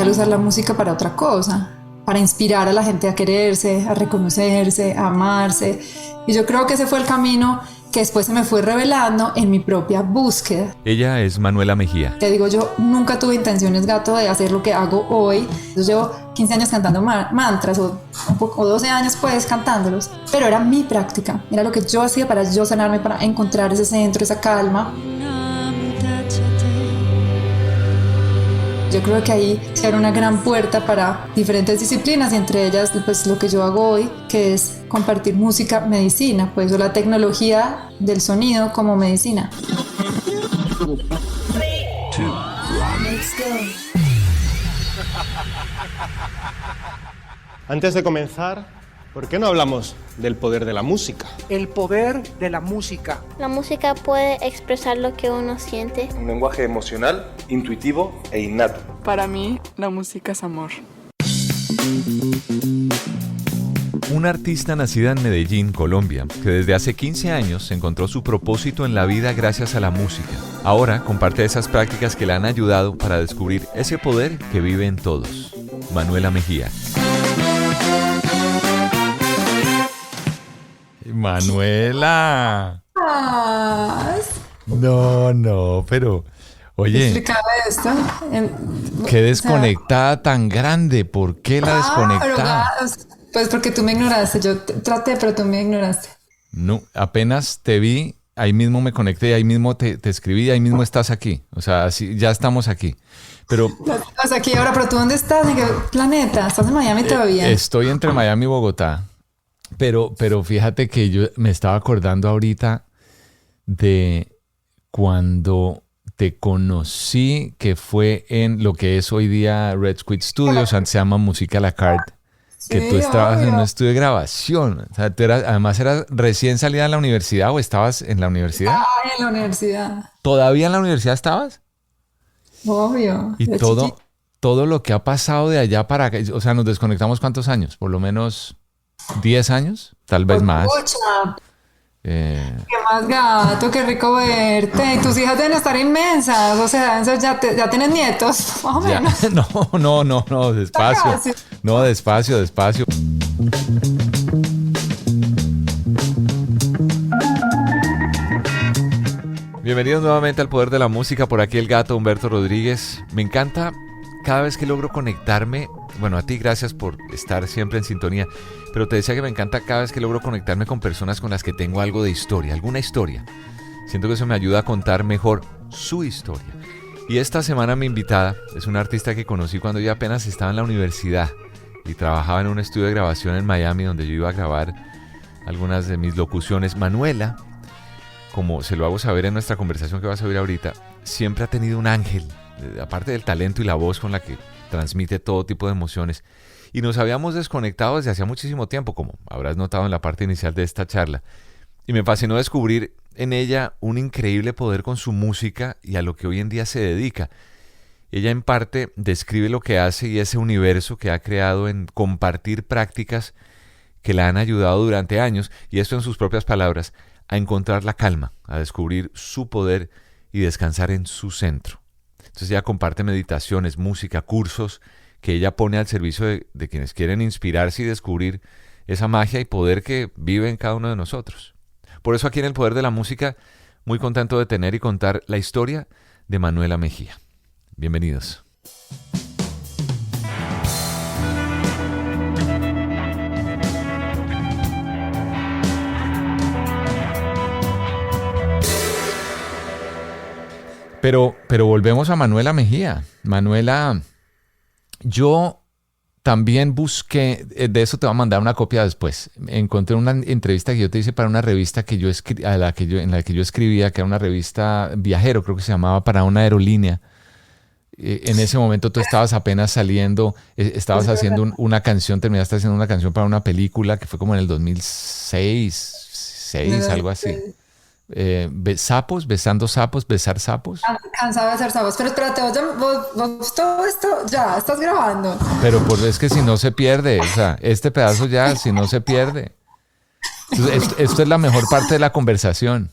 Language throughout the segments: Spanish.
poder usar la música para otra cosa, para inspirar a la gente a quererse, a reconocerse, a amarse. Y yo creo que ese fue el camino que después se me fue revelando en mi propia búsqueda. Ella es Manuela Mejía. Te digo, yo nunca tuve intenciones, gato, de hacer lo que hago hoy. Yo llevo 15 años cantando mantras o 12 años pues cantándolos, pero era mi práctica, era lo que yo hacía para yo sanarme, para encontrar ese centro, esa calma. Yo creo que ahí se abre una gran puerta para diferentes disciplinas, y entre ellas pues lo que yo hago hoy, que es compartir música, medicina, pues, o la tecnología del sonido como medicina. Antes de comenzar, ¿por qué no hablamos del poder de la música? El poder de la música. La música puede expresar lo que uno siente. Un lenguaje emocional, intuitivo e innato. Para mí, la música es amor. Una artista nacida en Medellín, Colombia, que desde hace 15 años encontró su propósito en la vida gracias a la música. Ahora comparte esas prácticas que le han ayudado para descubrir ese poder que vive en todos. Manuela Mejía. Manuela. No, pero oye, explicaba esto. Qué desconectada tan grande. ¿Por qué la desconectada? Pues porque tú me ignoraste. Yo traté, pero tú me ignoraste. No, apenas te vi, ahí mismo me conecté, ahí mismo te escribí, ahí mismo estás aquí. O sea, así, ya estamos aquí. Pero estás aquí ahora, pero ¿tú dónde estás? ¿En qué planeta? ¿Estás en Miami todavía? Estoy entre Miami y Bogotá. Pero fíjate que yo me estaba acordando ahorita de cuando te conocí, que fue en lo que es hoy día Red Squid Studios, antes se llama Música a la Carte, que tú estabas en un estudio de grabación. O sea, además eras recién salida de la universidad, ¿o estabas en la universidad? En la universidad. ¿Todavía en la universidad estabas? Obvio. Y todo lo que ha pasado de allá para acá, o sea, nos desconectamos ¿cuántos años? Por lo menos 10 años, tal vez más. Qué más, gato, qué rico verte. Y tus hijas deben estar inmensas, o sea, ya tienes nietos, más o menos. No, despacio. No, despacio. Bienvenidos nuevamente al Poder de la Música, por aquí el gato Humberto Rodríguez. Me encanta cada vez que logro conectarme. Bueno, a ti gracias por estar siempre en sintonía, pero te decía que me encanta cada vez que logro conectarme con personas con las que tengo algo de historia, alguna historia. Siento que eso me ayuda a contar mejor su historia. Y esta semana mi invitada es una artista que conocí cuando yo apenas estaba en la universidad y trabajaba en un estudio de grabación en Miami donde yo iba a grabar algunas de mis locuciones. Manuela, como se lo hago saber en nuestra conversación que vas a oír ahorita, siempre ha tenido un ángel, aparte del talento y la voz con la que transmite todo tipo de emociones, y nos habíamos desconectado desde hacía muchísimo tiempo, como habrás notado en la parte inicial de esta charla, y me fascinó descubrir en ella un increíble poder con su música y a lo que hoy en día se dedica. Ella en parte describe lo que hace y ese universo que ha creado en compartir prácticas que la han ayudado durante años, y esto en sus propias palabras, a encontrar la calma, a descubrir su poder y descansar en su centro. Entonces ella comparte meditaciones, música, cursos que ella pone al servicio de quienes quieren inspirarse y descubrir esa magia y poder que vive en cada uno de nosotros. Por eso aquí en El Poder de la Música, muy contento de tener y contar la historia de Manuela Mejía. Bienvenidos. Pero volvemos a Manuela Mejía. Manuela, yo también busqué, de eso te voy a mandar una copia después. Encontré una entrevista que yo te hice para una revista que en la que yo escribía, que era una revista Viajero, creo que se llamaba, para una aerolínea. En ese momento tú estabas apenas saliendo, estabas haciendo una canción, terminaste haciendo una canción para una película que fue como en el 2006, algo así. Besar sapos. Cansado de besar sapos. Pero espérate, vos todo esto ya estás grabando. Pero es que si no se pierde, o sea, este pedazo ya, si no se pierde. Entonces, esto es la mejor parte de la conversación.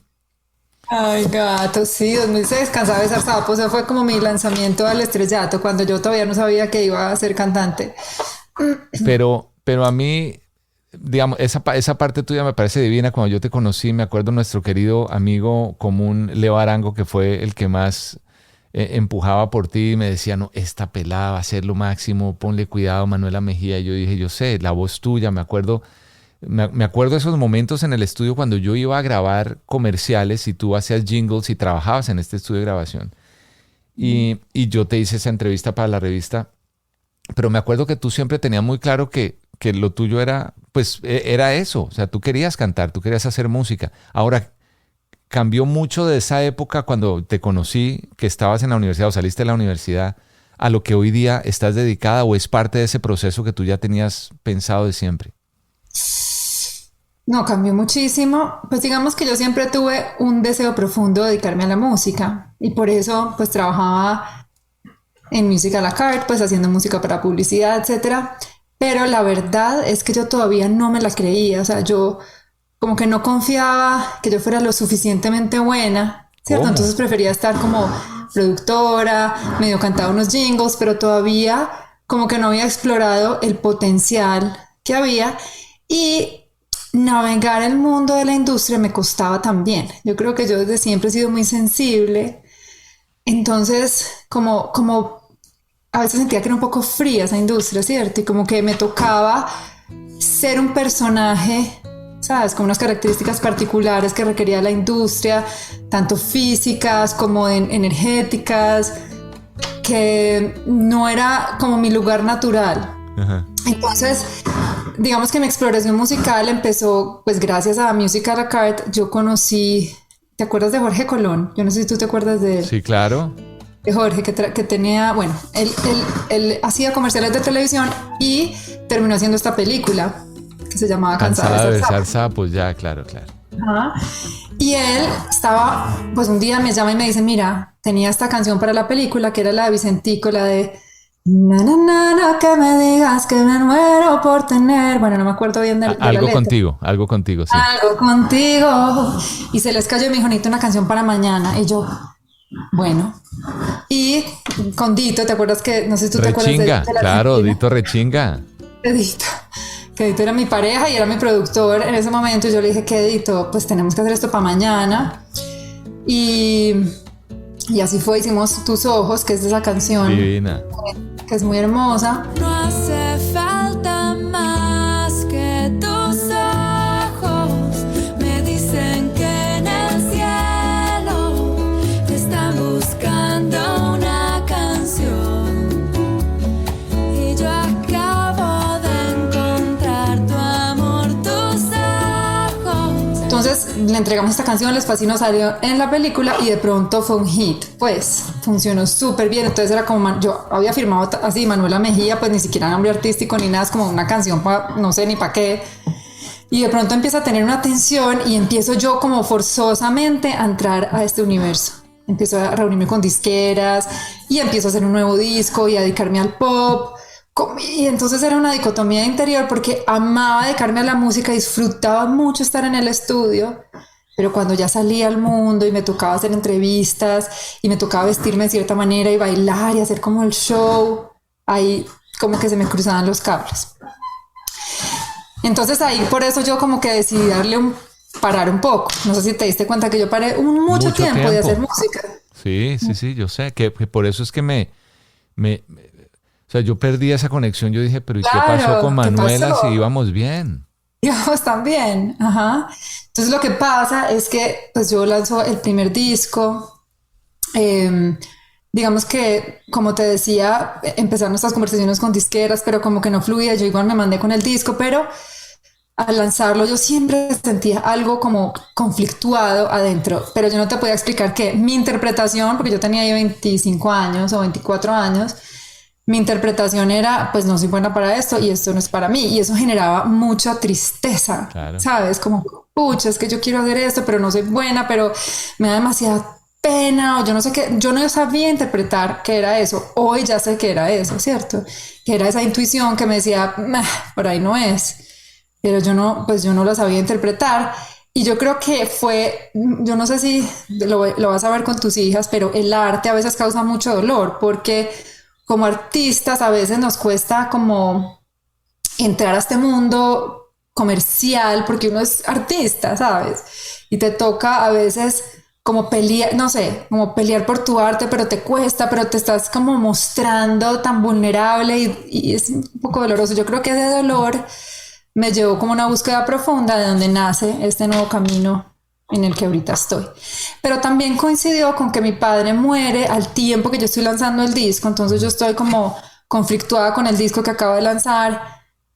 Ay, gato, sí, 2006 cansaba de ser sapo. O sea, fue como mi lanzamiento al estrellato cuando yo todavía no sabía que iba a ser cantante. Pero a mí, digamos, esa parte tuya me parece divina. Cuando yo te conocí, me acuerdo nuestro querido amigo común, Leo Arango, que fue el que más empujaba por ti y me decía, no, esta pelada va a ser lo máximo, ponle cuidado, Manuela Mejía. Y yo dije, yo sé, la voz tuya, me acuerdo esos momentos en el estudio cuando yo iba a grabar comerciales y tú hacías jingles y trabajabas en este estudio de grabación. Y yo te hice esa entrevista para la revista, pero me acuerdo que tú siempre tenías muy claro que lo tuyo era, pues, era eso. O sea, tú querías cantar, tú querías hacer música. Ahora, cambió mucho de esa época cuando te conocí, que estabas en la universidad o saliste de la universidad, a lo que hoy día estás dedicada, o es parte de ese proceso que tú ya tenías pensado de siempre. No, cambió muchísimo. Pues digamos que yo siempre tuve un deseo profundo de dedicarme a la música y por eso pues trabajaba en Music à la Carte, pues haciendo música para publicidad, etcétera. Pero la verdad es que yo todavía no me la creía. O sea, yo como que no confiaba que yo fuera lo suficientemente buena, ¿cierto? ¿Cómo? Entonces prefería estar como productora, medio cantaba unos jingles, pero todavía como que no había explorado el potencial que había y navegar el mundo de la industria me costaba también. Yo creo que yo desde siempre he sido muy sensible. Entonces, como a veces sentía que era un poco fría esa industria, ¿cierto? Y como que me tocaba ser un personaje, ¿sabes? Con unas características particulares que requería la industria, tanto físicas como energéticas, que no era como mi lugar natural. Ajá. Entonces, digamos que mi exploración musical empezó, pues gracias a Music à la Carte. Yo conocí, ¿te acuerdas de Jorge Colón? Yo no sé si tú te acuerdas de él. Sí, claro. De Jorge, que tenía, bueno, él hacía comerciales de televisión y terminó haciendo esta película que se llamaba Cansada de besar sapos, ya, claro. Ajá. Y él estaba, pues un día me llama y me dice, mira, tenía esta canción para la película que era la de Vicentico, la de na, na, na, na, que me digas que me muero por tener. Bueno, no me acuerdo bien de la letra. Algo contigo, sí. Algo contigo. Y se les cayó y me dijo, necesito una canción para mañana. Y yo, bueno. Y con Dito, ¿te acuerdas que, no sé si tú te acuerdas de la claro, Argentina? Dito Rechinga. De Dito. Que Dito era mi pareja y era mi productor en ese momento. Y yo le dije, que Dito, pues tenemos que hacer esto para mañana. Y así fue, hicimos Tus Ojos, que es de esa canción. Divina. Que es muy hermosa. No hace falta más que tus ojos. Me dicen que en el cielo te están buscando una canción. Y yo acabo de encontrar tu amor, tus ojos. Entonces le entregamos esta canción, les fascinó, salió en la película y de pronto fue un hit. Pues funcionó súper bien. Entonces era como, yo había firmado así Manuela Mejía, pues ni siquiera nombre artístico ni nada, es como una canción para no sé ni para qué. Y de pronto empieza a tener una atención y empiezo yo como forzosamente a entrar a este universo. Empiezo a reunirme con disqueras y empiezo a hacer un nuevo disco y a dedicarme al pop. Y entonces era una dicotomía interior porque amaba dedicarme a la música, disfrutaba mucho estar en el estudio, pero cuando ya salía al mundo y me tocaba hacer entrevistas y me tocaba vestirme de cierta manera y bailar y hacer como el show, ahí como que se me cruzaban los cables. Entonces ahí por eso yo como que decidí parar un poco. No sé si te diste cuenta que yo paré mucho tiempo de hacer música. Sí, yo sé que por eso es que o sea, yo perdí esa conexión. Yo dije, pero ¿y Claro, qué pasó con Manuela pasó? si íbamos bien? Íbamos también, ajá. Entonces lo que pasa es que pues yo lanzo el primer disco. Digamos que, como te decía, empezaron nuestras conversaciones con disqueras, pero como que no fluía. Yo igual me mandé con el disco, pero al lanzarlo yo siempre sentía algo como conflictuado adentro, pero yo no te podía explicar que mi interpretación, porque yo tenía ahí 25 años o 24 años, mi interpretación era, pues no soy buena para esto y esto no es para mí. Y eso generaba mucha tristeza, Claro. ¿sabes? Como, pucha, es que yo quiero hacer esto, pero no soy buena, pero me da demasiada pena o yo no sé qué. Yo no sabía interpretar qué era eso. Hoy ya sé que era eso, ¿cierto? Que era esa intuición que me decía, por ahí no es. Pero yo no la sabía interpretar. Y yo creo que fue, yo no sé si lo vas a ver con tus hijas, pero el arte a veces causa mucho dolor porque como artistas a veces nos cuesta como entrar a este mundo comercial porque uno es artista, ¿sabes? Y te toca a veces como pelear, no sé, como pelear por tu arte, pero te cuesta, pero te estás como mostrando tan vulnerable y es un poco doloroso. Yo creo que ese dolor me llevó como una búsqueda profunda de donde nace este nuevo camino en el que ahorita estoy. Pero también coincidió con que mi padre muere al tiempo que yo estoy lanzando el disco, entonces yo estoy como conflictuada con el disco que acabo de lanzar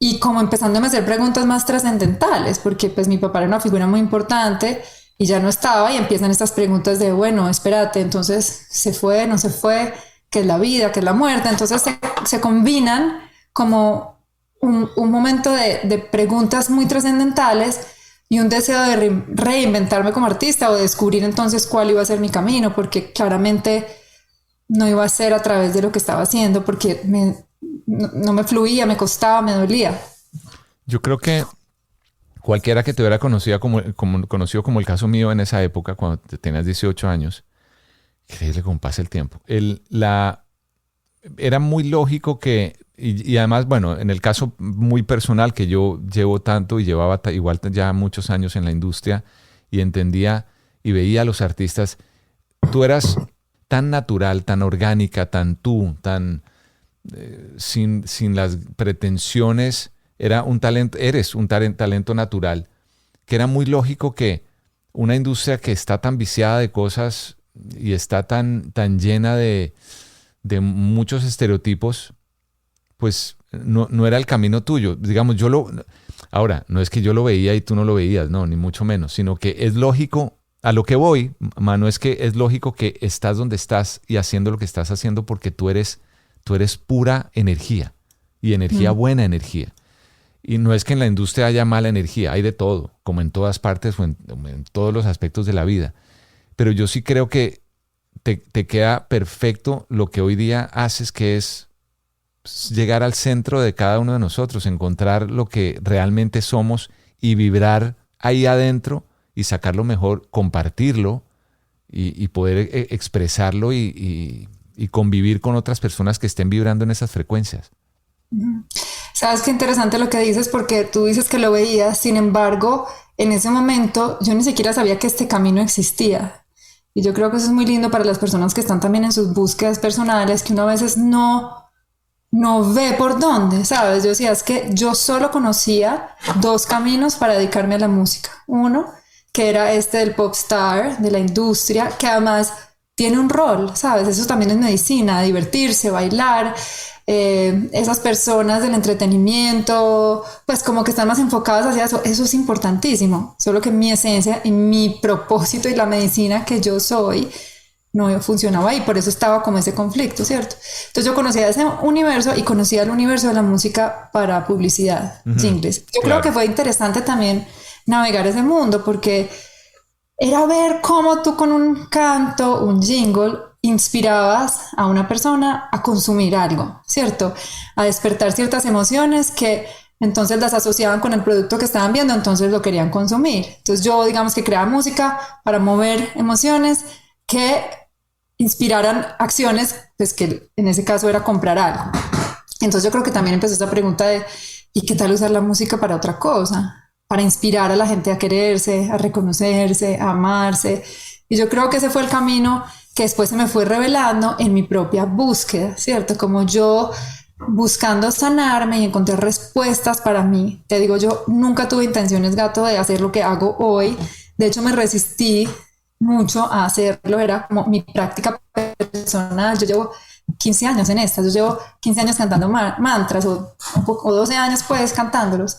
y como empezándome a hacer preguntas más trascendentales, porque pues mi papá era una figura muy importante y ya no estaba y empiezan estas preguntas de, bueno, espérate, entonces se fue, no se fue, qué es la vida, qué es la muerte, entonces se combinan como un momento de preguntas muy trascendentales y un deseo de reinventarme como artista o de descubrir entonces cuál iba a ser mi camino, porque claramente no iba a ser a través de lo que estaba haciendo, porque no me fluía, me costaba, me dolía. Yo creo que cualquiera que te hubiera conocido conocido como el caso mío en esa época, cuando tenías 18 años, increíble cómo pasa el tiempo. Era muy lógico que, y además, bueno, en el caso muy personal que yo llevo tanto y llevaba igual ya muchos años en la industria y entendía y veía a los artistas, tú eras tan natural, tan orgánica, tan tú, tan sin las pretensiones, eres un talento natural, que era muy lógico que una industria que está tan viciada de cosas y está tan llena de muchos estereotipos, pues no era el camino tuyo. Digamos, ahora, no es que yo lo veía y tú no lo veías, no, ni mucho menos, sino que es lógico, a lo que voy, Manu, es que es lógico que estás donde estás y haciendo lo que estás haciendo porque tú eres pura energía y energía, buena energía. Y no es que en la industria haya mala energía, hay de todo, como en todas partes o en todos los aspectos de la vida. Pero yo sí creo que te queda perfecto lo que hoy día haces, que es llegar al centro de cada uno de nosotros, encontrar lo que realmente somos y vibrar ahí adentro y sacarlo mejor, compartirlo y poder expresarlo y convivir con otras personas que estén vibrando en esas frecuencias. Sabes qué interesante lo que dices, porque tú dices que lo veías, sin embargo, en ese momento yo ni siquiera sabía que este camino existía. Y yo creo que eso es muy lindo para las personas que están también en sus búsquedas personales, que uno a veces no ve por dónde, ¿sabes? Yo decía, es que yo solo conocía 2 caminos para dedicarme a la música. Uno, que era este del pop star, de la industria, que además tiene un rol, ¿sabes? Eso también es medicina, divertirse, bailar. Esas personas del entretenimiento, pues como que están más enfocadas hacia eso es importantísimo, solo que mi esencia y mi propósito y la medicina que yo soy no funcionaba ahí, por eso estaba como ese conflicto, ¿cierto? Entonces yo conocía ese universo y conocía el universo de la música para publicidad, jingles. Yo creo que fue interesante también navegar ese mundo porque era ver cómo tú con un canto, un jingle, inspirabas a una persona a consumir algo, ¿cierto? A despertar ciertas emociones que entonces las asociaban con el producto que estaban viendo, entonces lo querían consumir. Entonces yo, digamos que creaba música para mover emociones que inspiraran acciones, pues que en ese caso era comprar algo. Entonces yo creo que también empezó esta pregunta de ¿y qué tal usar la música para otra cosa? Para inspirar a la gente a quererse, a reconocerse, a amarse. Y yo creo que ese fue el camino que después se me fue revelando en mi propia búsqueda, ¿cierto? Como yo buscando sanarme y encontrar respuestas para mí. Te digo, yo nunca tuve intenciones, Gato, de hacer lo que hago hoy. De hecho, me resistí mucho a hacerlo. Era como mi práctica personal. Yo llevo 15 años en esta. Yo llevo 15 años cantando mantras o 12 años pues cantándolos.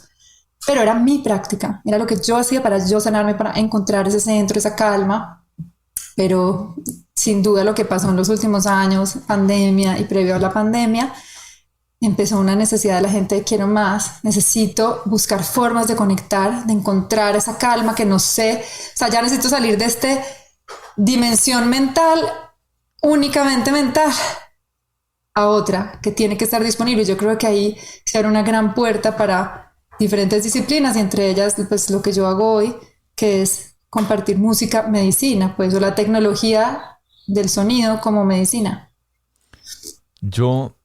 Pero era mi práctica. Era lo que yo hacía para yo sanarme, para encontrar ese centro, esa calma. Pero sin duda lo que pasó en los últimos años, pandemia y previo a la pandemia, empezó una necesidad de la gente de quiero más, necesito buscar formas de conectar, de encontrar esa calma que no sé, o sea, ya necesito salir de esta dimensión mental, únicamente mental, a otra que tiene que estar disponible. Yo creo que ahí se abre una gran puerta para diferentes disciplinas y entre ellas pues lo que yo hago hoy, que es compartir música, medicina, pues, o la tecnología del sonido como medicina. Yo,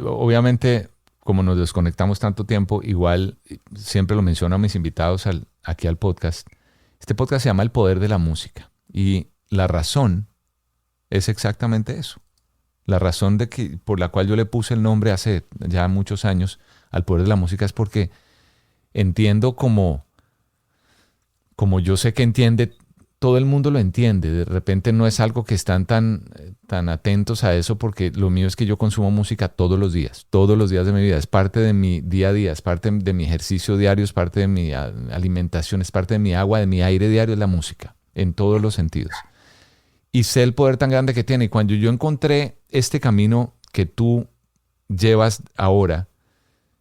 obviamente, como nos desconectamos tanto tiempo, igual siempre lo menciono a mis invitados aquí al podcast. Este podcast se llama El Poder de la Música y la razón es exactamente eso. La razón por la cual yo le puse el nombre hace ya muchos años al Poder de la Música es porque entiendo como yo sé que entiende, todo el mundo lo entiende. De repente no es algo que están tan atentos a eso, porque lo mío es que yo consumo música todos los días de mi vida. Es parte de mi día a día, es parte de mi ejercicio diario, es parte de mi alimentación, es parte de mi agua, de mi aire diario, es la música, en todos los sentidos. Y sé el poder tan grande que tiene. Y cuando yo encontré este camino que tú llevas ahora,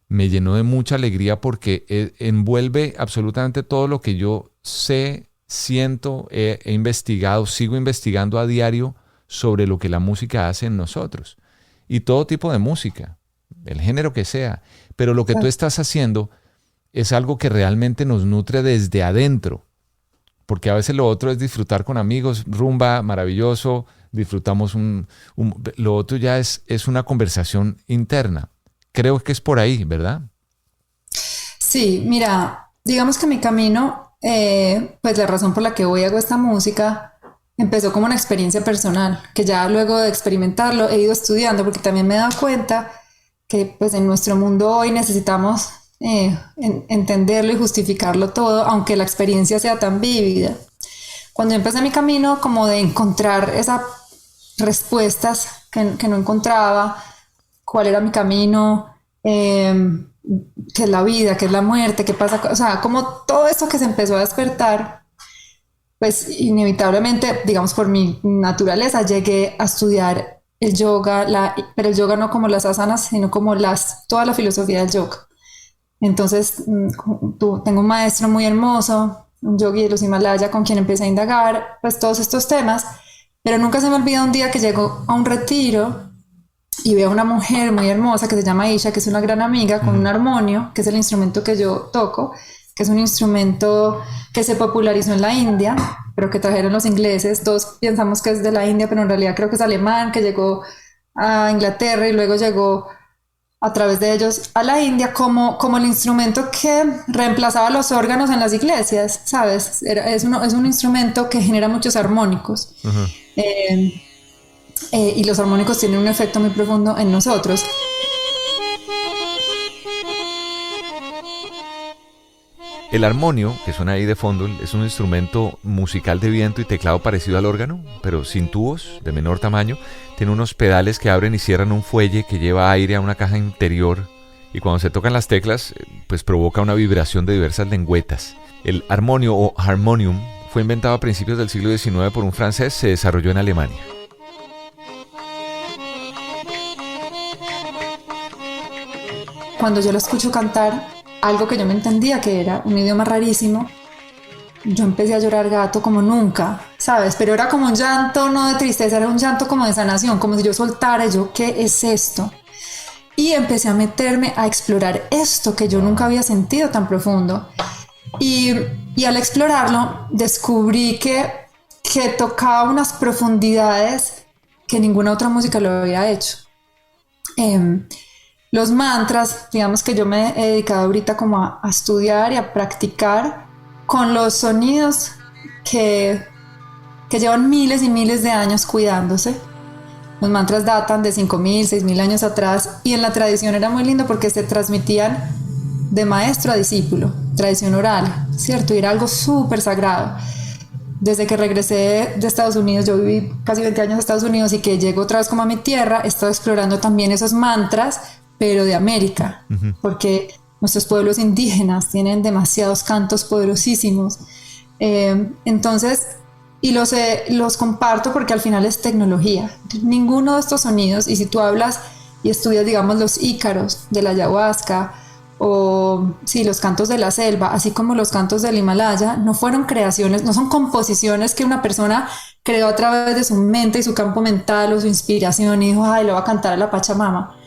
me llenó de mucha alegría porque envuelve absolutamente todo lo que yo sé, siento, he investigado, sigo investigando a diario sobre lo que la música hace en nosotros. Y todo tipo de música, el género que sea. Pero lo que tú estás haciendo es algo que realmente nos nutre desde adentro. Porque a veces lo otro es disfrutar con amigos, rumba, maravilloso, disfrutamos lo otro ya es una conversación interna. Creo que es por ahí, ¿verdad? Sí, mira, digamos que mi camino, pues la razón por la que hoy hago esta música empezó como una experiencia personal, que ya luego de experimentarlo he ido estudiando, porque también me he dado cuenta que pues en nuestro mundo hoy necesitamos entenderlo y justificarlo todo, aunque la experiencia sea tan vívida. Cuando empecé mi camino como de encontrar esas respuestas que no encontraba, cuál era mi camino, qué es la vida, qué es la muerte, qué pasa, o sea, como todo esto que se empezó a despertar, pues inevitablemente, digamos por mi naturaleza, llegué a estudiar el yoga, pero el yoga no como las asanas, sino como toda la filosofía del yoga. Entonces, tengo un maestro muy hermoso, un yogui de los Himalaya, con quien empecé a indagar pues todos estos temas, pero nunca se me olvida un día que llego a un retiro y veo a una mujer muy hermosa que se llama Isha, que es una gran amiga, con un armonio, que es el instrumento que yo toco, que es un instrumento que se popularizó en la India, pero que trajeron los ingleses. Todos pensamos que es de la India, pero en realidad creo que es alemán, que llegó a Inglaterra y luego llegó a través de ellos a la India como el instrumento que reemplazaba los órganos en las iglesias, ¿sabes? Es un instrumento que genera muchos armónicos. Uh-huh. Y los armónicos tienen un efecto muy profundo en nosotros. El armonio, que suena ahí de fondo, es un instrumento musical de viento y teclado parecido al órgano, pero sin tubos, de menor tamaño. Tiene unos pedales que abren y cierran un fuelle que lleva aire a una caja interior. Y cuando se tocan las teclas, pues provoca una vibración de diversas lengüetas. El armonio o harmonium fue inventado a principios del siglo XIX por un francés, se desarrolló en Alemania. Cuando yo lo escucho cantar, algo que yo me entendía que era un idioma rarísimo, yo empecé a llorar gato como nunca, ¿sabes? Pero era como un llanto no de tristeza, era un llanto como de sanación, como si yo soltara, yo, ¿qué es esto? Y empecé a meterme a explorar esto que yo nunca había sentido tan profundo. Y al explorarlo, descubrí que tocaba unas profundidades que ninguna otra música lo había hecho. Los mantras, digamos que yo me he dedicado ahorita como a estudiar y a practicar con los sonidos que llevan miles y miles de años cuidándose. Los mantras datan de 5.000, 6.000 años atrás y en la tradición era muy lindo porque se transmitían de maestro a discípulo, tradición oral, ¿cierto? Y era algo súper sagrado. Desde que regresé de Estados Unidos, yo viví casi 20 años en Estados Unidos y que llego otra vez como a mi tierra, he estado explorando también esos mantras, pero de América, uh-huh. Porque nuestros pueblos indígenas tienen demasiados cantos poderosísimos. Entonces, y los comparto porque al final es tecnología. Ninguno de estos sonidos, y si tú hablas y estudias, digamos, los ícaros de la ayahuasca, o sí, los cantos de la selva, así como los cantos del Himalaya, no fueron creaciones, no son composiciones que una persona creó a través de su mente y su campo mental o su inspiración y dijo, ay, le voy a cantar a la Pachamama.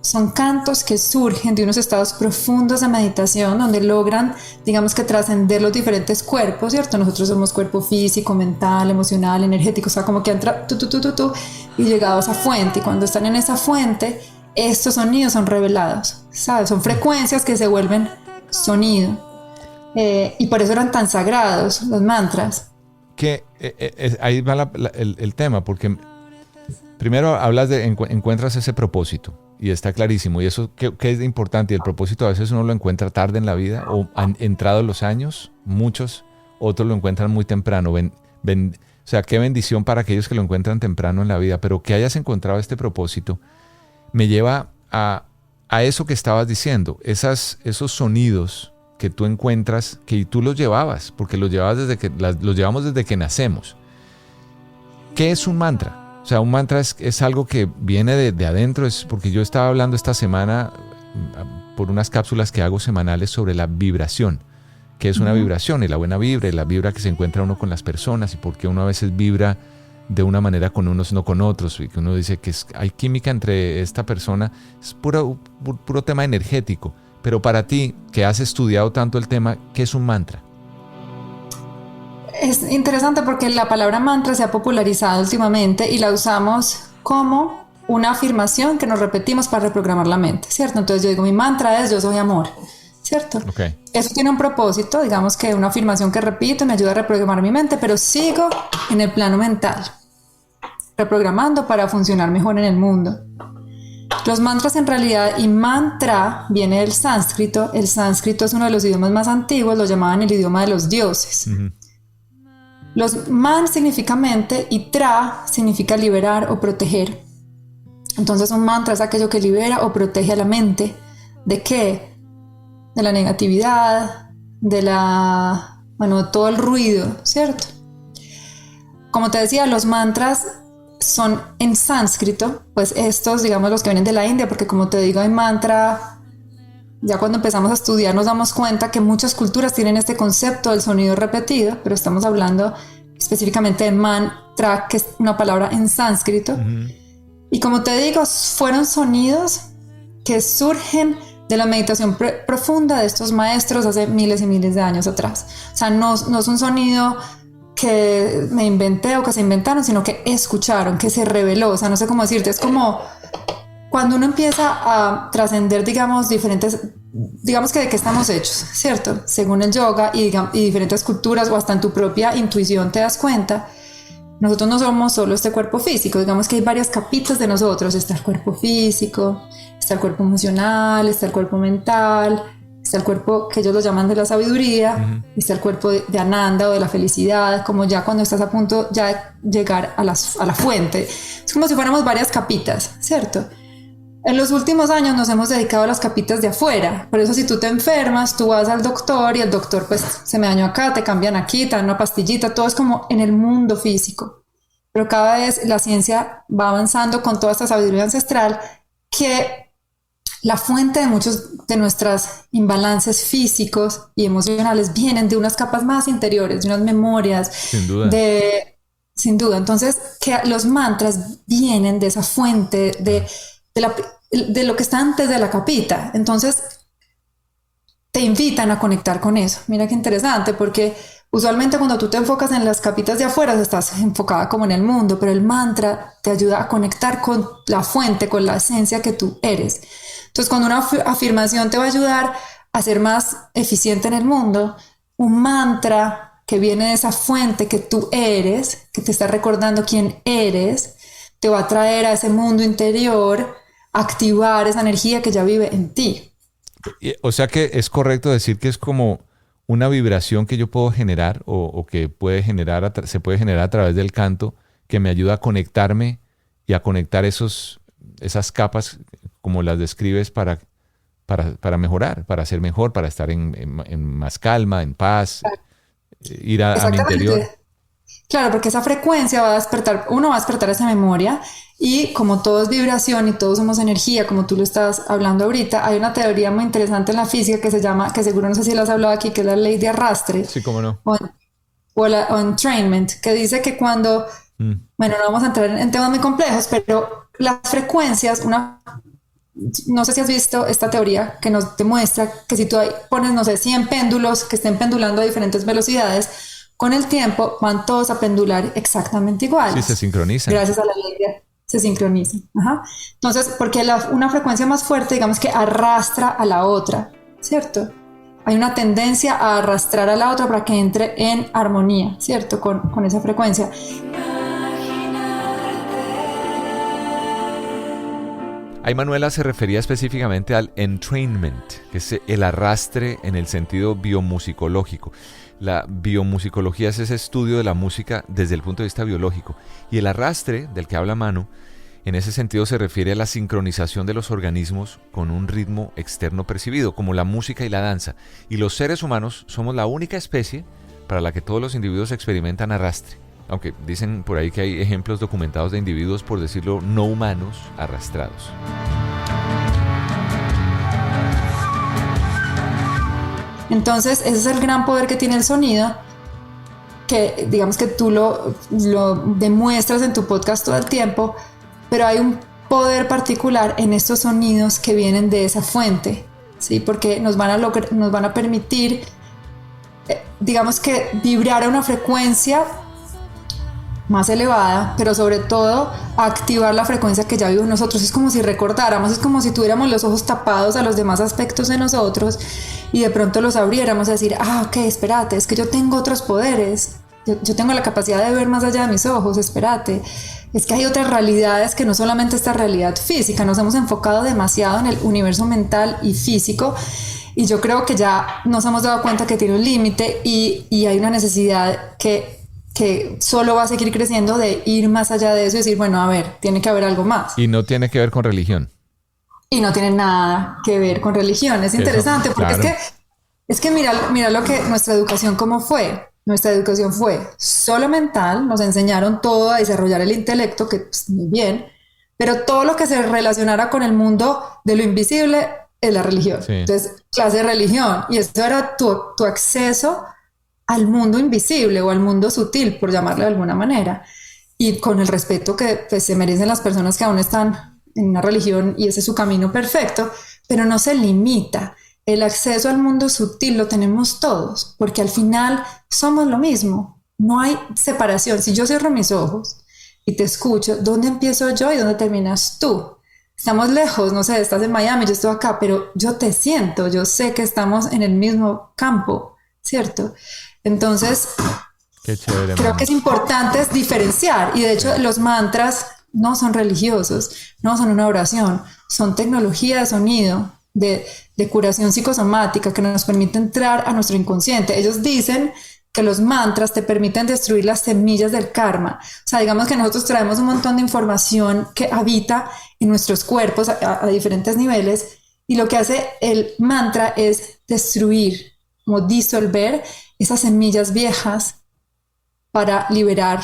son cantos que surgen de unos estados profundos de meditación donde logran, digamos que trascender los diferentes cuerpos, ¿cierto? Nosotros somos cuerpo físico, mental, emocional, energético, o sea, como que entra y llegado a esa fuente. Y cuando están en esa fuente, estos sonidos son revelados, ¿sabes? Son frecuencias que se vuelven sonido. Y por eso eran tan sagrados los mantras. Que ahí va el tema, porque primero hablas de encuentras ese propósito y está clarísimo, y eso que es importante, y el propósito a veces uno lo encuentra tarde en la vida o han entrado los años, muchos, otros lo encuentran muy temprano. O sea, qué bendición para aquellos que lo encuentran temprano en la vida, pero que hayas encontrado este propósito me lleva a eso que estabas diciendo, esos sonidos que tú encuentras, que tú los llevabas, porque los llevamos desde que nacemos. ¿Qué es un mantra? O sea, un mantra es algo que viene de adentro, es porque yo estaba hablando esta semana por unas cápsulas que hago semanales sobre la vibración, que es una vibración, y la buena vibra, y la vibra que se encuentra uno con las personas, y por qué uno a veces vibra de una manera con unos, no con otros, y que uno dice que hay química entre esta persona, es puro tema energético. Pero para ti, que has estudiado tanto el tema, ¿qué es un mantra? Es interesante porque la palabra mantra se ha popularizado últimamente y la usamos como una afirmación que nos repetimos para reprogramar la mente, ¿cierto? Entonces yo digo, mi mantra es yo soy amor, ¿cierto? Okay. Eso tiene un propósito, digamos que una afirmación que repito me ayuda a reprogramar mi mente, pero sigo en el plano mental, reprogramando para funcionar mejor en el mundo. Los mantras en realidad, y mantra viene del sánscrito. El sánscrito es uno de los idiomas más antiguos, lo llamaban el idioma de los dioses. Los man significa mente y tra significa liberar o proteger. Entonces un mantra es aquello que libera o protege a la mente. ¿De qué? De la negatividad, de todo el ruido, ¿cierto? Como te decía, los mantras son en sánscrito, pues estos, digamos, los que vienen de la India, porque como te digo, hay mantra, ya cuando empezamos a estudiar nos damos cuenta que muchas culturas tienen este concepto del sonido repetido, pero estamos hablando específicamente de mantra, que es una palabra en sánscrito. Y como te digo, fueron sonidos que surgen de la meditación profunda de estos maestros hace miles y miles de años atrás. O sea, no es un sonido que me inventé o que se inventaron, sino que escucharon, que se reveló. O sea, no sé cómo decirte, es como cuando uno empieza a trascender, digamos, digamos que de qué estamos hechos, ¿cierto? Según el yoga y diferentes culturas, o hasta en tu propia intuición te das cuenta, nosotros no somos solo este cuerpo físico, digamos que hay varias capitas de nosotros. Está el cuerpo físico, está el cuerpo emocional, está el cuerpo mental, está el cuerpo que ellos lo llaman de la sabiduría, está el cuerpo de Ananda o de la felicidad, como ya cuando estás a punto ya de llegar a la fuente. Es como si fuéramos varias capitas, ¿cierto? En los últimos años nos hemos dedicado a las capitas de afuera. Por eso si tú te enfermas, tú vas al doctor y el doctor pues se me dañó acá, te cambian aquí, te dan una pastillita, todo es como en el mundo físico. Pero cada vez la ciencia va avanzando con toda esta sabiduría ancestral, que la fuente de muchos de nuestros imbalances físicos y emocionales vienen de unas capas más interiores, de unas memorias. Sin duda. Sin duda. Entonces, que los mantras vienen de esa fuente, de lo que está antes de la capita. Entonces, te invitan a conectar con eso. Mira qué interesante, porque usualmente cuando tú te enfocas en las capitas de afuera, estás enfocada como en el mundo, pero el mantra te ayuda a conectar con la fuente, con la esencia que tú eres. Entonces, cuando una afirmación te va a ayudar a ser más eficiente en el mundo, un mantra que viene de esa fuente que tú eres, que te está recordando quién eres, te va a traer a ese mundo interior, activar esa energía que ya vive en ti. O sea que es correcto decir que es como una vibración que yo puedo generar o que se puede generar a través del canto, que me ayuda a conectarme y a conectar esas capas como las describes para mejorar, para ser mejor, para estar en más calma, en paz, ir a mi interior. Claro, porque esa frecuencia uno va a despertar esa memoria, y como todo es vibración y todos somos energía, como tú lo estás hablando ahorita, hay una teoría muy interesante en la física que se llama, que seguro no sé si la has hablado aquí, que es la ley de arrastre. Sí, cómo no. O entrainment, que dice que cuando, bueno, no vamos a entrar en temas muy complejos, pero las frecuencias, no sé si has visto esta teoría que nos demuestra que si tú pones, no sé, 100 péndulos que estén pendulando a diferentes velocidades, con el tiempo van todos a pendular exactamente igual. Sí, se sincronizan. Gracias a la ley se sincronizan. Ajá. Entonces, porque una frecuencia más fuerte, digamos que arrastra a la otra, ¿cierto? Hay una tendencia a arrastrar a la otra para que entre en armonía, ¿cierto? Con esa frecuencia. Ahí Manuela se refería específicamente al entrainment, que es el arrastre en el sentido biomusicológico. La biomusicología es ese estudio de la música desde el punto de vista biológico. Y el arrastre del que habla Manu, en ese sentido se refiere a la sincronización de los organismos con un ritmo externo percibido, como la música y la danza. Y los seres humanos somos la única especie para la que todos los individuos experimentan arrastre. Aunque dicen por ahí que hay ejemplos documentados de individuos, por decirlo, no humanos, arrastrados. Entonces, ese es el gran poder que tiene el sonido, que digamos que tú lo demuestras en tu podcast todo el tiempo, pero hay un poder particular en estos sonidos que vienen de esa fuente, ¿sí? Porque nos van a permitir, digamos que vibrar a una frecuencia más elevada, pero sobre todo activar la frecuencia que ya vive en nosotros. Es como si recordáramos, es como si tuviéramos los ojos tapados a los demás aspectos de nosotros y de pronto los abriéramos a decir, ok, espérate, es que yo tengo otros poderes, yo tengo la capacidad de ver más allá de mis ojos, espérate, es que hay otras realidades que no solamente esta realidad física. Nos hemos enfocado demasiado en el universo mental y físico, y yo creo que ya nos hemos dado cuenta que tiene un límite y hay una necesidad que solo va a seguir creciendo, de ir más allá de eso y decir, bueno, a ver, tiene que haber algo más. Y no tiene que ver con religión. Y no tiene nada que ver con religión. Es interesante, porque claro. es que mira lo que nuestra educación cómo fue. Nuestra educación fue solo mental, nos enseñaron todo a desarrollar el intelecto, que pues, muy bien, pero todo lo que se relacionara con el mundo de lo invisible es la religión. Sí. Entonces, clase de religión, y eso era tu acceso al mundo invisible o al mundo sutil, por llamarlo de alguna manera, y con el respeto que pues, se merecen las personas que aún están en una religión y ese es su camino perfecto, pero no se limita. El acceso al mundo sutil lo tenemos todos, porque al final somos lo mismo, no hay separación. Si yo cierro mis ojos y te escucho, ¿dónde empiezo yo y dónde terminas tú? Estamos lejos, no sé, estás en Miami, yo estoy acá, pero yo te siento, yo sé que estamos en el mismo campo, ¿cierto? Entonces, qué chévere, creo que es importante diferenciar, y de hecho los mantras no son religiosos, no son una oración, son tecnología de sonido, de curación psicosomática que nos permite entrar a nuestro inconsciente. Ellos dicen que los mantras te permiten destruir las semillas del karma. O sea, digamos que nosotros traemos un montón de información que habita en nuestros cuerpos a diferentes niveles, y lo que hace el mantra es destruir, como disolver esas semillas viejas para liberar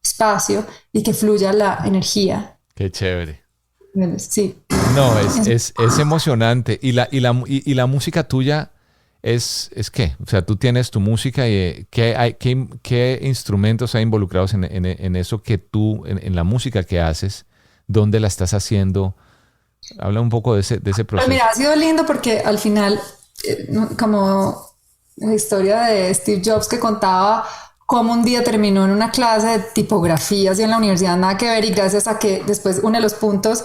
espacio y que fluya la energía. Qué chévere. Sí. No, es emocionante. Y la música tuya es ¿qué? O sea, tú tienes tu música y ¿qué instrumentos hay involucrados en eso que tú, en la música que haces? ¿Dónde la estás haciendo? Habla un poco de ese proceso. Pues mira, ha sido lindo porque al final, como la historia de Steve Jobs, que contaba cómo un día terminó en una clase de tipografías y en la universidad nada que ver, y gracias a que después uno de los puntos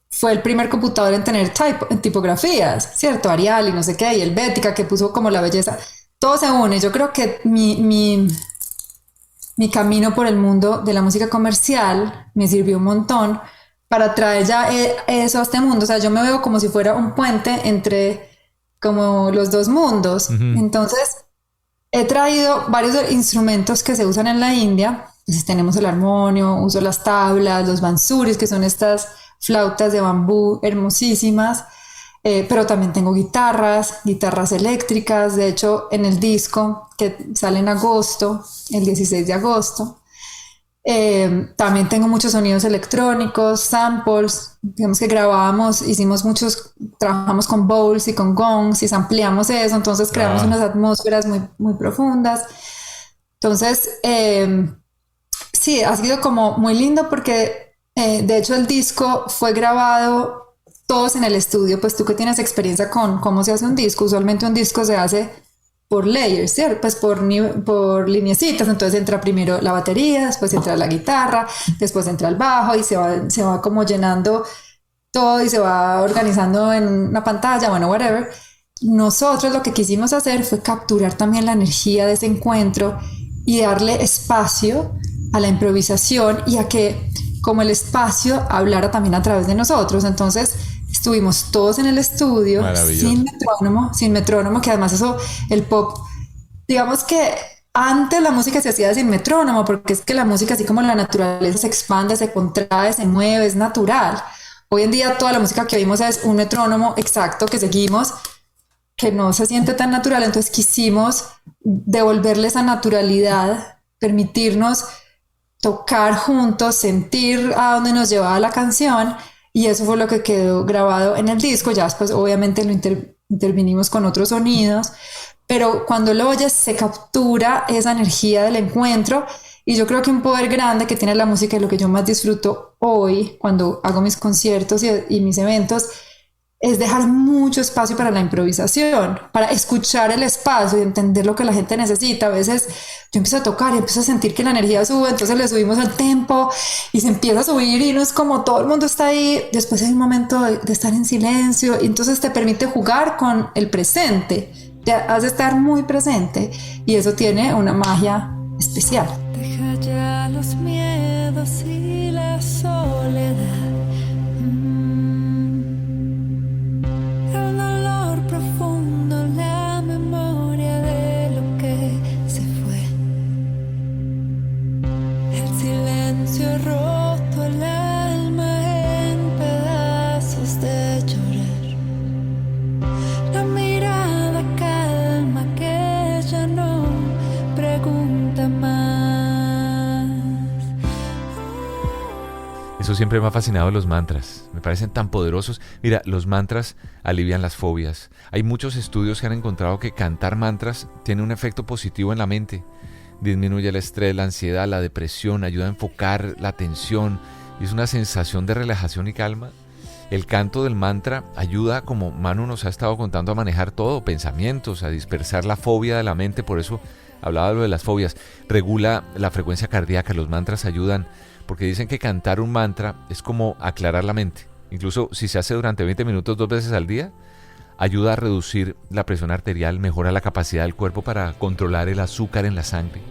fue el primer computador en tener tipografías, ¿cierto? Arial y no sé qué, y Helvética, que puso como la belleza. Todo se une. Yo creo que mi camino por el mundo de la música comercial me sirvió un montón para traer ya eso a este mundo. O sea, yo me veo como si fuera un puente entre como los dos mundos. Uh-huh. Entonces, he traído varios instrumentos que se usan en la India. Entonces, tenemos el armonio, uso las tablas, los bansuris, que son estas flautas de bambú hermosísimas, pero también tengo guitarras eléctricas. De hecho, en el disco que sale en agosto, el 16 de agosto, también tengo muchos sonidos electrónicos, samples. Digamos que trabajamos con bowls y con gongs y sampleamos eso, entonces creamos unas atmósferas muy, muy profundas. Entonces, sí, ha sido como muy lindo porque de hecho el disco fue grabado todos en el estudio, pues tú que tienes experiencia con cómo se hace un disco, usualmente un disco se hace por layers, ¿cierto? Pues por lineecitas, entonces entra primero la batería, después entra la guitarra, después entra el bajo y se va como llenando todo y se va organizando en una pantalla, bueno, whatever. Nosotros lo que quisimos hacer fue capturar también la energía de ese encuentro y darle espacio a la improvisación y a que como el espacio hablara también a través de nosotros. Entonces estuvimos todos en el estudio sin metrónomo, que además eso, el pop, digamos que antes la música se hacía sin metrónomo, porque es que la música, así como la naturaleza, se expande, se contrae, se mueve, es natural. Hoy en día toda la música que oímos es un metrónomo exacto que seguimos, que no se siente tan natural. Entonces quisimos devolverle esa naturalidad, permitirnos tocar juntos, sentir a dónde nos llevaba la canción, y eso fue lo que quedó grabado en el disco. Ya después obviamente lo intervinimos con otros sonidos, pero cuando lo oyes se captura esa energía del encuentro. Y yo creo que un poder grande que tiene la música y lo que yo más disfruto hoy cuando hago mis conciertos y mis eventos es dejar mucho espacio para la improvisación, para escuchar el espacio y entender lo que la gente necesita. A veces yo empiezo a tocar y empiezo a sentir que la energía sube, entonces le subimos el tempo y se empieza a subir y no es como todo el mundo está ahí. Después hay un momento de estar en silencio y entonces te permite jugar con el presente, te hace estar muy presente y eso tiene una magia especial. Deja ya los miedos y la soledad. El dolor profundo, la memoria de lo que se fue. El silencio roto, el alma en pedazos de llorar. La mirada calma que ya no pregunta más. Eso siempre me ha fascinado los mantras, me parecen tan poderosos. Mira, los mantras alivian las fobias. Hay muchos estudios que han encontrado que cantar mantras tiene un efecto positivo en la mente. Disminuye el estrés, la ansiedad, la depresión, ayuda a enfocar la atención y es una sensación de relajación y calma. El canto del mantra ayuda, como Manu nos ha estado contando, a manejar todo, pensamientos, a dispersar la fobia de la mente. Por eso hablaba de lo de las fobias. Regula la frecuencia cardíaca, los mantras ayudan, porque dicen que cantar un mantra es como aclarar la mente. Incluso si se hace durante 20 minutos 2 veces al día, ayuda a reducir la presión arterial, mejora la capacidad del cuerpo para controlar el azúcar en la sangre.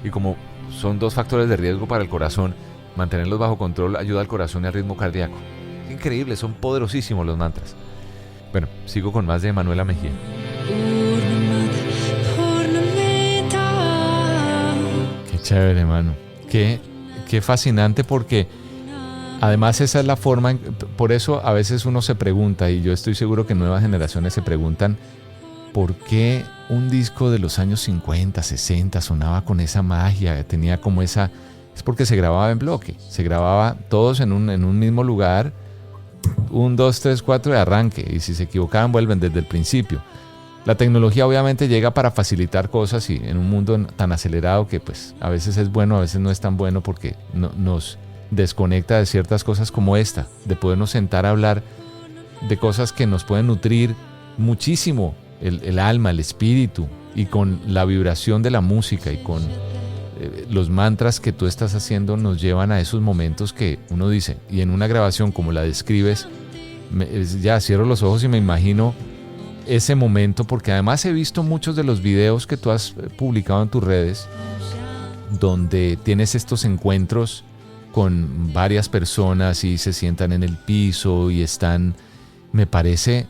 Y como son 2 factores de riesgo para el corazón, mantenerlos bajo control ayuda al corazón y al ritmo cardíaco. Increíble, son poderosísimos los mantras. Bueno, sigo con más de Manuela Mejía. Qué chévere, Manu. Qué fascinante, porque además esa es la forma, por eso a veces uno se pregunta, y yo estoy seguro que nuevas generaciones se preguntan, ¿por qué un disco de los años 50, 60 sonaba con esa magia? Tenía como esa... Es porque se grababa en bloque, se grababa todos en un mismo lugar, 1, 2, 3, 4 de arranque, y si se equivocaban vuelven desde el principio. La tecnología obviamente llega para facilitar cosas, y en un mundo tan acelerado que pues a veces es bueno, a veces no es tan bueno, porque nos desconecta de ciertas cosas como esta, de podernos sentar a hablar de cosas que nos pueden nutrir muchísimo el alma, el espíritu, y con la vibración de la música y con los mantras que tú estás haciendo nos llevan a esos momentos que uno dice, y en una grabación como la describes, ya cierro los ojos y me imagino ese momento, porque además he visto muchos de los videos que tú has publicado en tus redes donde tienes estos encuentros con varias personas y se sientan en el piso y están, me parece,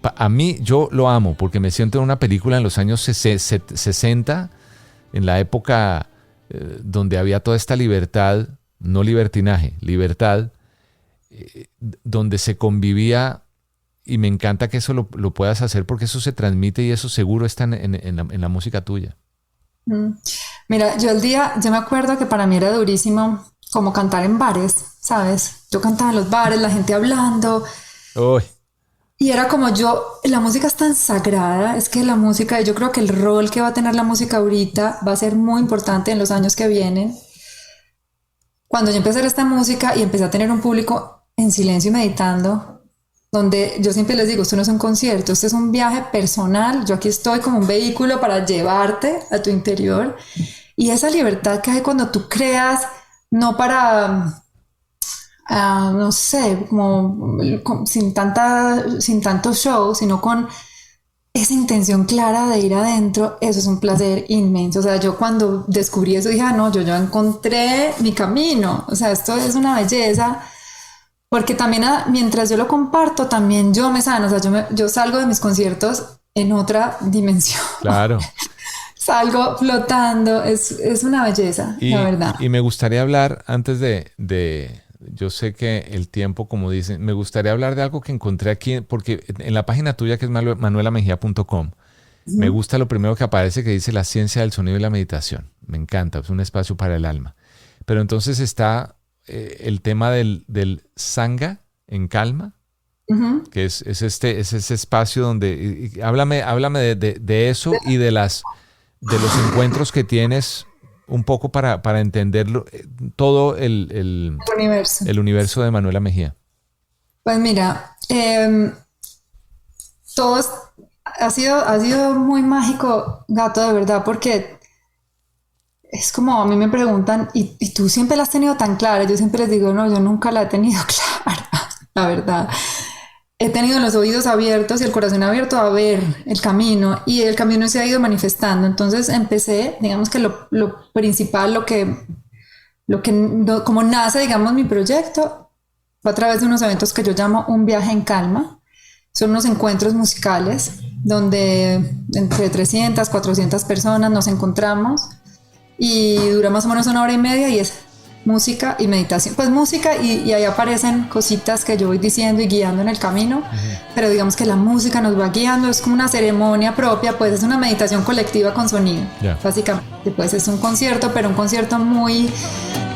a mí yo lo amo porque me siento en una película en los años 60, en la época donde había toda esta libertad, no libertinaje, libertad, donde se convivía. Y me encanta que eso lo puedas hacer, porque eso se transmite y eso seguro está en la música tuya. Mira, yo me acuerdo que para mí era durísimo como cantar en bares, ¿sabes? Yo cantaba en los bares, la gente hablando. Uy. Y era como la música es tan sagrada, es que la música, yo creo que el rol que va a tener la música ahorita va a ser muy importante en los años que vienen. Cuando yo empecé a hacer esta música y empecé a tener un público en silencio y meditando, donde yo siempre les digo, esto no es un concierto, esto es un viaje personal, yo aquí estoy como un vehículo para llevarte a tu interior, y esa libertad que hay cuando tú creas, no para, no sé, como sin tanto show, sino con esa intención clara de ir adentro, eso es un placer inmenso. O sea, yo cuando descubrí eso dije, no, yo ya encontré mi camino. O sea, esto es una belleza, porque también mientras yo lo comparto, también yo me sano. O sea, yo salgo de mis conciertos en otra dimensión. Claro. Salgo flotando, es una belleza, la verdad. Y me gustaría hablar, antes de yo sé que el tiempo, como dicen, me gustaría hablar de algo que encontré aquí, porque en la página tuya, que es manuelamejia.com, me gusta lo primero que aparece, que dice la ciencia del sonido y la meditación. Me encanta, es un espacio para el alma. Pero entonces está el tema del Sangha en calma, que es ese espacio donde... háblame de eso y de los encuentros que tienes, un poco para entenderlo, todo el universo de Manuela Mejía. Pues mira, todo ha sido muy mágico, Gato, de verdad, porque es como a mí me preguntan, ¿y tú siempre la has tenido tan clara? Yo siempre les digo, no, yo nunca la he tenido clara, la verdad. He tenido los oídos abiertos y el corazón abierto a ver el camino, y el camino se ha ido manifestando. Entonces empecé, digamos que lo principal, como nace, digamos, mi proyecto, fue a través de unos eventos que yo llamo Un Viaje en Calma. Son unos encuentros musicales donde entre 300, 400 personas nos encontramos y dura más o menos 1 hora y media, y es música y meditación. Pues música y ahí aparecen cositas que yo voy diciendo y guiando en el camino, pero digamos que la música nos va guiando, es como una ceremonia propia, pues es una meditación colectiva con sonido, básicamente. Pues es un concierto, pero un concierto muy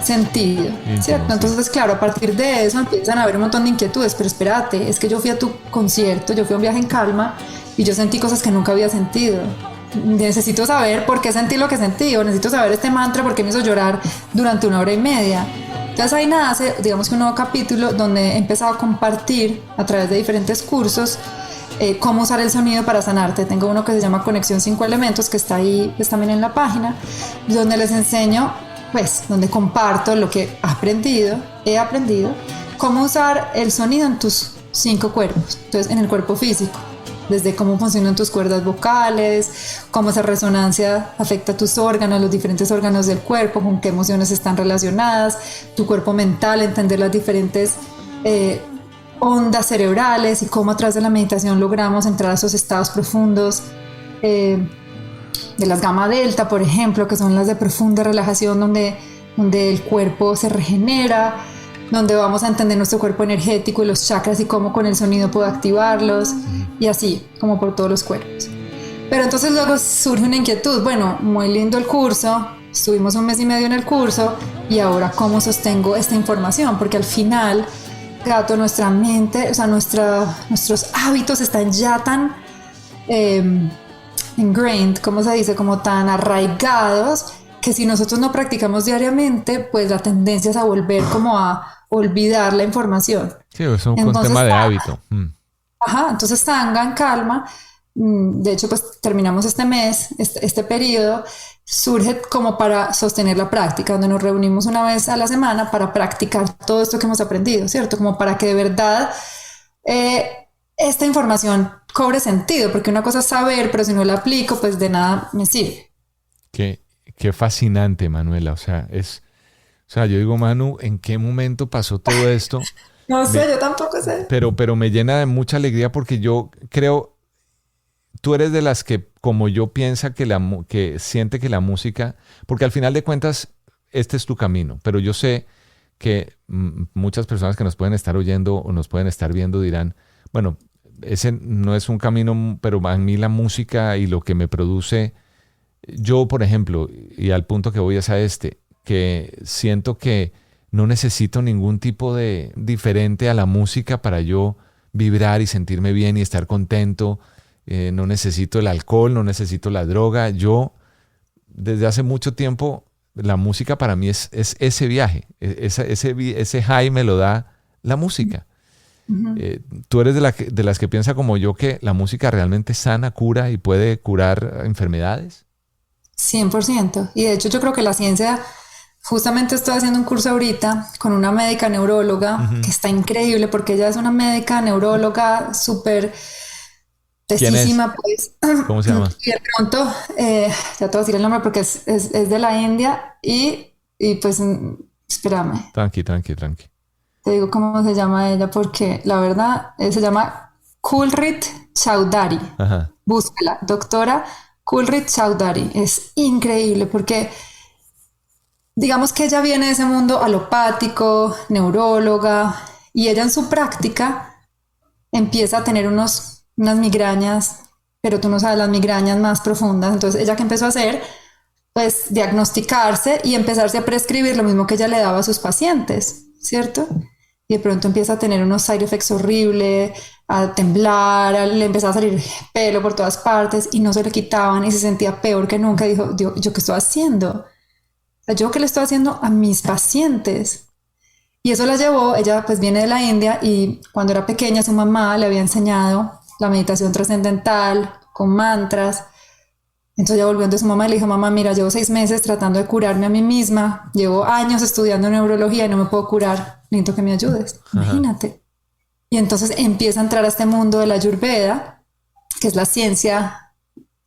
sentido, ¿cierto? Entonces, claro, a partir de eso empiezan a haber un montón de inquietudes, pero espérate, es que yo fui a tu concierto, yo fui a Un Viaje en Calma y yo sentí cosas que nunca había sentido. Necesito saber por qué sentí lo que sentí, o necesito saber este mantra porque me hizo llorar durante 1 hora y media. Entonces ahí nace, digamos que un nuevo capítulo donde he empezado a compartir a través de diferentes cursos cómo usar el sonido para sanarte. Tengo uno que se llama Conexión 5 Elementos, que está ahí, pues también en la página, donde les enseño, pues donde comparto lo que he aprendido, cómo usar el sonido en tus 5 cuerpos. Entonces, en el cuerpo físico, desde cómo funcionan tus cuerdas vocales, cómo esa resonancia afecta a tus órganos, los diferentes órganos del cuerpo, con qué emociones están relacionadas, tu cuerpo mental, entender las diferentes ondas cerebrales y cómo a través de la meditación logramos entrar a esos estados profundos de las gamma delta, por ejemplo, que son las de profunda relajación, donde el cuerpo se regenera, donde vamos a entender nuestro cuerpo energético y los chakras y cómo con el sonido puedo activarlos, y así, como por todos los cuerpos. Pero entonces luego surge una inquietud, bueno, muy lindo el curso, estuvimos 1 mes y medio en el curso, y ahora ¿cómo sostengo esta información? Porque al final, Gato, nuestra mente, o sea, nuestros hábitos están ya tan ingrained, ¿cómo se dice? Como tan arraigados, que si nosotros no practicamos diariamente, pues la tendencia es a volver como a olvidar la información. Sí, es un tema de hábito. Entonces Sangha en Calma, de hecho pues terminamos este mes, este periodo, surge como para sostener la práctica, donde nos reunimos 1 vez a la semana para practicar todo esto que hemos aprendido, ¿cierto? Como para que de verdad esta información cobre sentido, porque una cosa es saber, pero si no la aplico, pues de nada me sirve. Qué fascinante, Manuela. O sea, yo digo, Manu, ¿en qué momento pasó todo esto? No sé, yo tampoco sé. Pero me llena de mucha alegría, porque yo creo, tú eres de las que, como yo, piensa que siente que la música, porque al final de cuentas, este es tu camino, pero yo sé que muchas personas que nos pueden estar oyendo o nos pueden estar viendo dirán, bueno, ese no es un camino, pero a mí la música y lo que me produce, yo, por ejemplo, y al punto que voy es a que siento que no necesito ningún tipo de diferente a la música para yo vibrar y sentirme bien y estar contento. No necesito el alcohol, no necesito la droga. Yo, desde hace mucho tiempo, la música para mí es ese viaje. Ese high me lo da la música. ¿Tú eres de las que piensa como yo que la música realmente sana, cura y puede curar enfermedades? 100%. Y de hecho yo creo que la ciencia, justamente estoy haciendo un curso ahorita con una médica neuróloga que está increíble porque ella es una médica neuróloga súper testísima, pues. ¿Cómo se llama? Y de pronto, ya te voy a decir el nombre porque es de la India y pues, espérame. Tranqui. Te digo cómo se llama ella porque la verdad se llama Kulrit Chaudhary. Ajá. Búscala, doctora Kulrit Chaudhary. Es increíble porque digamos que ella viene de ese mundo alopático, neuróloga, y ella en su práctica empieza a tener unas migrañas, pero tú no sabes las migrañas más profundas. Entonces ella que empezó a hacer, pues diagnosticarse y empezarse a prescribir lo mismo que ella le daba a sus pacientes, ¿cierto? Y de pronto empieza a tener unos side effects horribles, a temblar, le empezaba a salir pelo por todas partes y no se le quitaban y se sentía peor que nunca. Dijo, ¿yo qué estoy haciendo? O sea, ¿yo qué le estoy haciendo a mis pacientes? Y eso la llevó, ella pues viene de la India y cuando era pequeña su mamá le había enseñado la meditación trascendental con mantras. Entonces ella volvió donde su mamá y le dijo, mamá, mira, llevo 6 meses tratando de curarme a mí misma, llevo años estudiando neurología y no me puedo curar, necesito que me ayudes. Ajá. Imagínate. Y entonces empieza a entrar a este mundo de la Ayurveda, que es la ciencia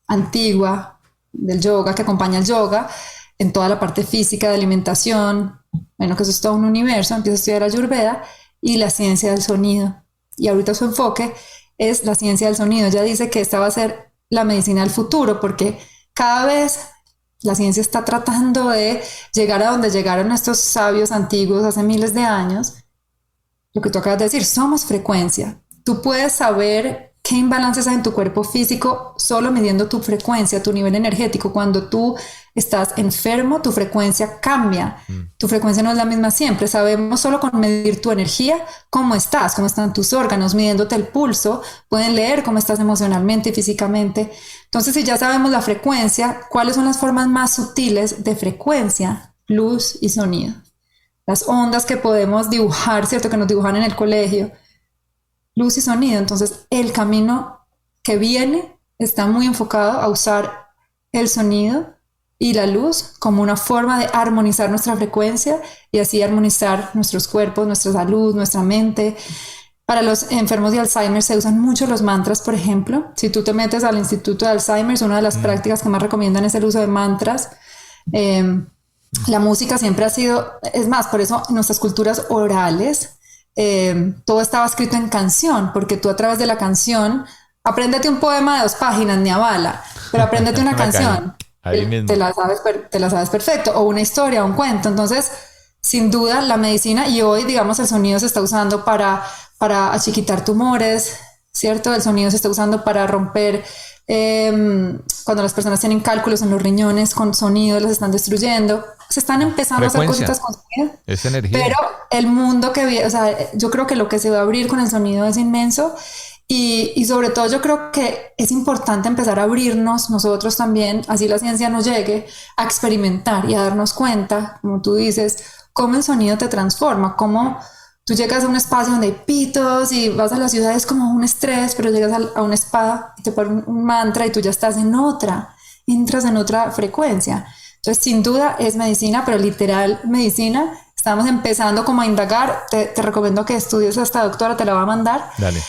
antigua del yoga, que acompaña al yoga, en toda la parte física de alimentación, bueno, que eso es todo un universo. Empieza a estudiar Ayurveda y la ciencia del sonido. Y ahorita su enfoque es la ciencia del sonido. Ella dice que esta va a ser la medicina del futuro, porque cada vez la ciencia está tratando de llegar a donde llegaron estos sabios antiguos hace miles de años. Lo que tú acabas de decir, somos frecuencia. Tú puedes saber qué imbalances hay en tu cuerpo físico solo midiendo tu frecuencia, tu nivel energético. Cuando tú estás enfermo, tu frecuencia cambia. Tu frecuencia no es la misma siempre. Sabemos solo con medir tu energía, cómo están tus órganos, midiéndote el pulso, pueden leer cómo estás emocionalmente y físicamente. Entonces, si ya sabemos la frecuencia, ¿cuáles son las formas más sutiles de frecuencia? Luz y sonido. Las ondas que podemos dibujar, ¿cierto? Que nos dibujan en el colegio. Luz y sonido. Entonces, el camino que viene está muy enfocado a usar el sonido y la luz como una forma de armonizar nuestra frecuencia y así armonizar nuestros cuerpos, nuestra salud, nuestra mente. Para los enfermos de Alzheimer se usan mucho los mantras, por ejemplo. Si tú te metes al Instituto de Alzheimer, una de las prácticas que más recomiendan es el uso de mantras. La música siempre ha sido, es más, por eso en nuestras culturas orales todo estaba escrito en canción, porque tú a través de la canción, apréndete un poema de 2 páginas, ni a bala, pero apréndete una canción. Te la sabes perfecto, o una historia, un cuento. Entonces, sin duda, la medicina, y hoy, digamos, el sonido se está usando para achiquitar tumores, ¿cierto? El sonido se está usando para romper, cuando las personas tienen cálculos en los riñones, con sonido los están destruyendo. Se están empezando a hacer cositas con sonido. Es energía. Pero el mundo que viene, o sea, yo creo que lo que se va a abrir con el sonido es inmenso. Y sobre todo yo creo que es importante empezar a abrirnos nosotros también, así la ciencia nos llegue, a experimentar y a darnos cuenta, como tú dices, cómo el sonido te transforma, cómo tú llegas a un espacio donde hay pitos y vas a la ciudad, es como un estrés, pero llegas a un spa y te ponen un mantra y tú ya estás entras en otra frecuencia. Entonces, sin duda es medicina, pero literal medicina. Estamos empezando como a indagar. Te recomiendo que estudies a esta doctora, te la va a mandar. Dale.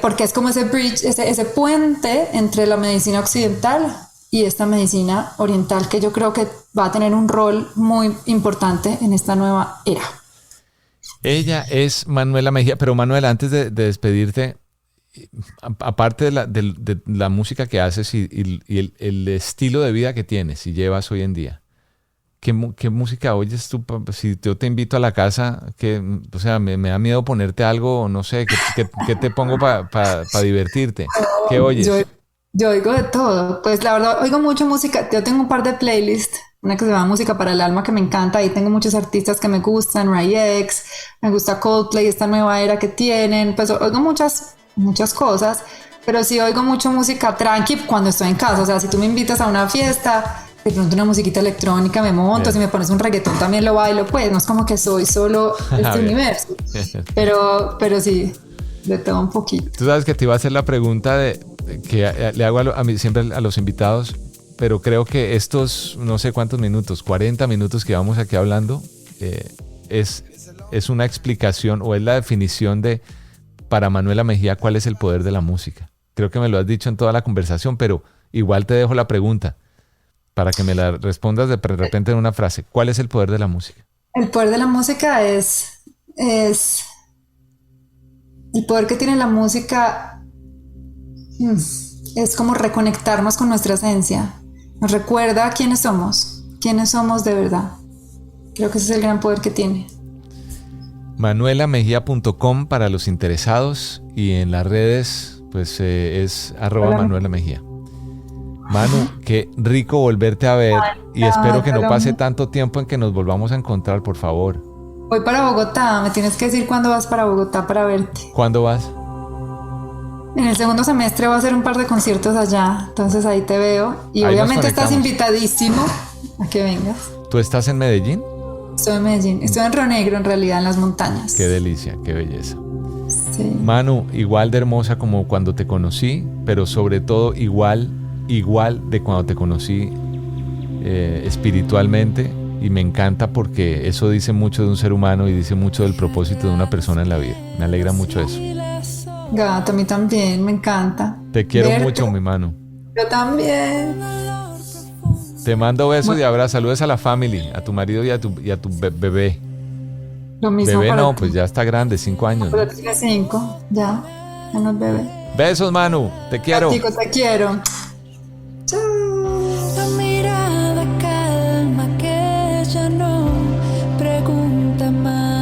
Porque es como ese bridge, ese puente entre la medicina occidental y esta medicina oriental, que yo creo que va a tener un rol muy importante en esta nueva era. Ella es Manuela Mejía, pero Manuela, antes de despedirte, aparte de la música que haces y el estilo de vida que tienes y llevas hoy en día, ¿qué música oyes tú? Si yo te invito a la casa, o sea, me da miedo ponerte algo, no sé, ¿qué te pongo para divertirte? ¿Qué oyes? Yo oigo de todo. Pues la verdad, oigo mucho música. Yo tengo un par de playlists, una que se llama Música para el Alma, que me encanta. Ahí tengo muchos artistas que me gustan, Ray X, me gusta Coldplay, esta nueva era que tienen. Pues oigo muchas cosas, pero sí oigo mucho música tranqui cuando estoy en casa. O sea, si tú me invitas a una fiesta, de pronto una musiquita electrónica me monto, si me pones un reggaetón también lo bailo, pues no es como que soy solo este universo, pero sí. de todo un poquito. Tú sabes que te iba a hacer la pregunta que le hago a mí siempre a los invitados, pero creo que estos no sé cuántos minutos, 40 minutos que vamos aquí hablando, es una explicación o es la definición de, para Manuela Mejía, cuál es el poder de la música. Creo que me lo has dicho en toda la conversación, pero igual te dejo la pregunta para que me la respondas de repente en una frase. ¿Cuál es el poder de la música? El poder de la música es el poder que tiene la música es como reconectarnos con nuestra esencia. Nos recuerda quiénes somos de verdad. Creo que ese es el gran poder que tiene. manuelamejía.com para los interesados y en las redes pues es @manuelamejía. Manu, qué rico volverte a ver y espero que no pase tanto tiempo en que nos volvamos a encontrar, por favor. Voy para Bogotá, me tienes que decir cuándo vas para Bogotá para verte. ¿Cuándo vas? En el segundo semestre voy a hacer un par de conciertos allá, entonces ahí te veo y ahí obviamente estás invitadísimo a que vengas. ¿Tú estás en Medellín? Estoy en Medellín, estoy en Río Negro en realidad, en las montañas. Qué delicia, qué belleza. Sí. Manu, igual de hermosa como cuando te conocí, pero sobre todo igual de cuando te conocí espiritualmente, y me encanta porque eso dice mucho de un ser humano y dice mucho del propósito de una persona en la vida. Me alegra mucho eso. Gato, a mí también, me encanta. Te quiero mucho, mi Manu. Yo también. Te mando besos y abrazos, saludos a la family, a tu marido y a tu bebé. Lo mismo bebé para no, ti. pues ya está grande, 5 años, ¿no? Pero tiene 5, ya no es bebé. Besos, Manu, te quiero. Chicos, te quiero. Chao. La mirada calma que ya no pregunta más.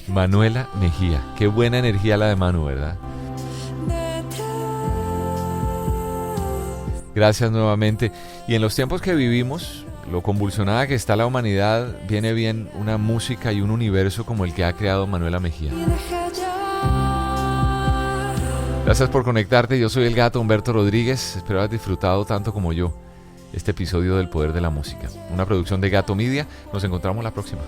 Manuela Mejía, qué buena energía la de Manu, ¿verdad? Gracias nuevamente. Y en los tiempos que vivimos, lo convulsionada que está la humanidad, viene bien una música y un universo como el que ha creado Manuela Mejía. Gracias por conectarte, yo soy el gato Humberto Rodríguez, espero hayas disfrutado tanto como yo este episodio del Poder de la Música. Una producción de Gato Media, nos encontramos la próxima.